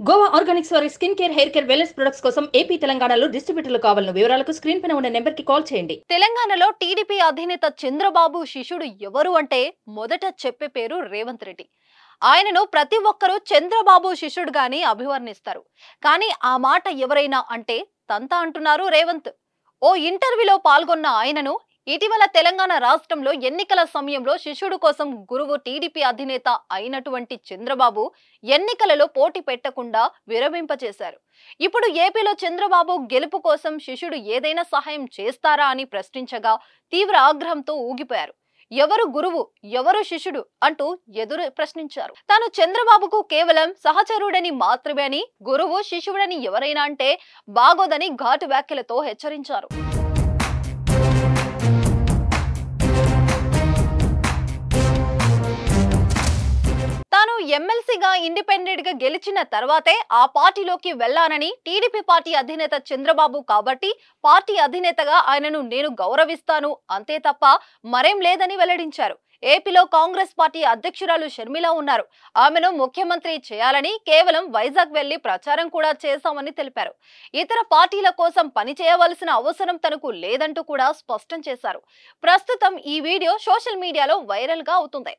Goa Organics వారి skin care, hair care, wellness products కోసం AP, తెలంగాణలో డిస్ట్రిబ్యూటర్లు కావాలను వివరాలకు స్క్రీన్ పైన ఉన్న నెంబర్ కి కాల్ చేయండి. తెలంగాణలో టీడీపీ అధినేత చంద్రబాబు శిష్యుడు ఎవరు అంటే మొదట చెప్పే పేరు రేవంత్ రెడ్డి. ఆయనను ప్రతి ఒక్కరూ చంద్రబాబు శిష్యుడుగాని అభివర్ణిస్తారు. కానీ ఆ మాట ఎవరైనా అంటే తంతా అంటున్నారు రేవంత్. ఓ ఇంటర్వ్యూలో పాల్గొన్న ఆయనను ఇటీవల తెలంగాణ రాష్ట్రంలో ఎన్నికల సమయంలో శిష్యుడు కోసం గురువు టీడీపీ అధినేత అయినటువంటి చంద్రబాబు ఎన్నికలలో పోటీ పెట్టకుండా విరమింపచేశారు. ఇప్పుడు ఏపీలో చంద్రబాబు గెలుపు కోసం శిష్యుడు ఏదైనా సహాయం చేస్తారా అని ప్రశ్నించగా తీవ్ర ఆగ్రహంతో ఊగిపోయారు. ఎవరు గురువు, ఎవరు శిష్యుడు అంటూ ఎదురు ప్రశ్నించారు. తాను చంద్రబాబుకు కేవలం సహచరుడని మాత్రమే అని, గురువు శిష్యుడని ఎవరైనా అంటే బాగోదని ఘాటు వ్యాఖ్యలతో హెచ్చరించారు. తాను ఎమ్మెల్సీగా ఇండిపెండెంట్ గా గెలిచిన తర్వాతే ఆ పార్టీలోకి వెళ్లానని, టీడీపీ పార్టీ అధినేత చంద్రబాబు కాబట్టి పార్టీ అధినేతగా ఆయనను నేను గౌరవిస్తాను అంతే తప్ప మరేం లేదని వెల్లడించారు. ఏపీలో కాంగ్రెస్ పార్టీ అధ్యక్షురాలు షర్మిల ఉన్నారు. ఆమెను ముఖ్యమంత్రి చేయాలని కేవలం వైజాగ్ వెళ్లి ప్రచారం కూడా చేశామని తెలిపారు. ఇతర పార్టీల కోసం పనిచేయవలసిన అవసరం తనకు లేదంటూ కూడా స్పష్టం చేశారు. ప్రస్తుతం ఈ వీడియో సోషల్ మీడియాలో వైరల్ గా అవుతుంది.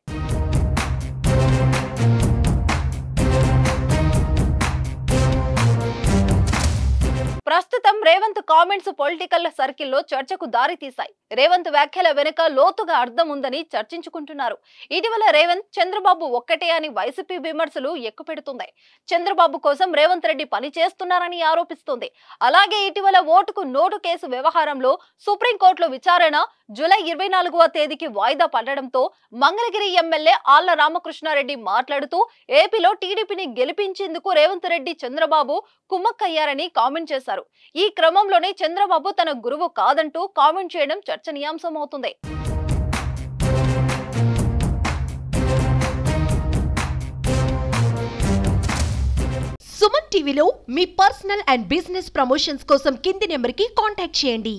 ప్రస్తుతం రేవంత్ కామెంట్స్ పొలిటికల్ సర్కిల్లో చర్చకు దారి తీశాయి. రేవంత్ వ్యాఖ్యల వెనుక లోతుగా అర్థం ఉందని చర్చించుకుంటున్నారు. ఇటీవల రేవంత్ చంద్రబాబు ఒక్కటే అని వైసీపీ విమర్శలు ఎక్కుపెడుతుంది. చంద్రబాబు కోసం రేవంత్ రెడ్డి పని చేస్తున్నారని ఆరోపిస్తుంది. అలాగే ఇటీవల ఓటుకు నోటు కేసు వ్యవహారంలో సుప్రీంకోర్టులో విచారణ జూలై 24వ తేదీకి వాయిదా పడడంతో మంగళగిరి ఎమ్మెల్యే ఆళ్ల రామకృష్ణారెడ్డి మాట్లాడుతూ ఏపీలో టీడీపీని గెలిపించేందుకు రేవంత్ రెడ్డి చంద్రబాబు కుమ్మక్కయ్యారని కామెంట్ చేశారు. ఈ క్రమంలోనే చంద్రబాబు తన గురువు కాదంటూ కామెంట్ చేయడం చర్చనీయాంశమవుతుంది. సుమన్ టీవీలో మీ పర్సనల్ అండ్ బిజినెస్ ప్రమోషన్స్ కోసం కింది నెంబర్కి కాంటాక్ట్ చేయండి.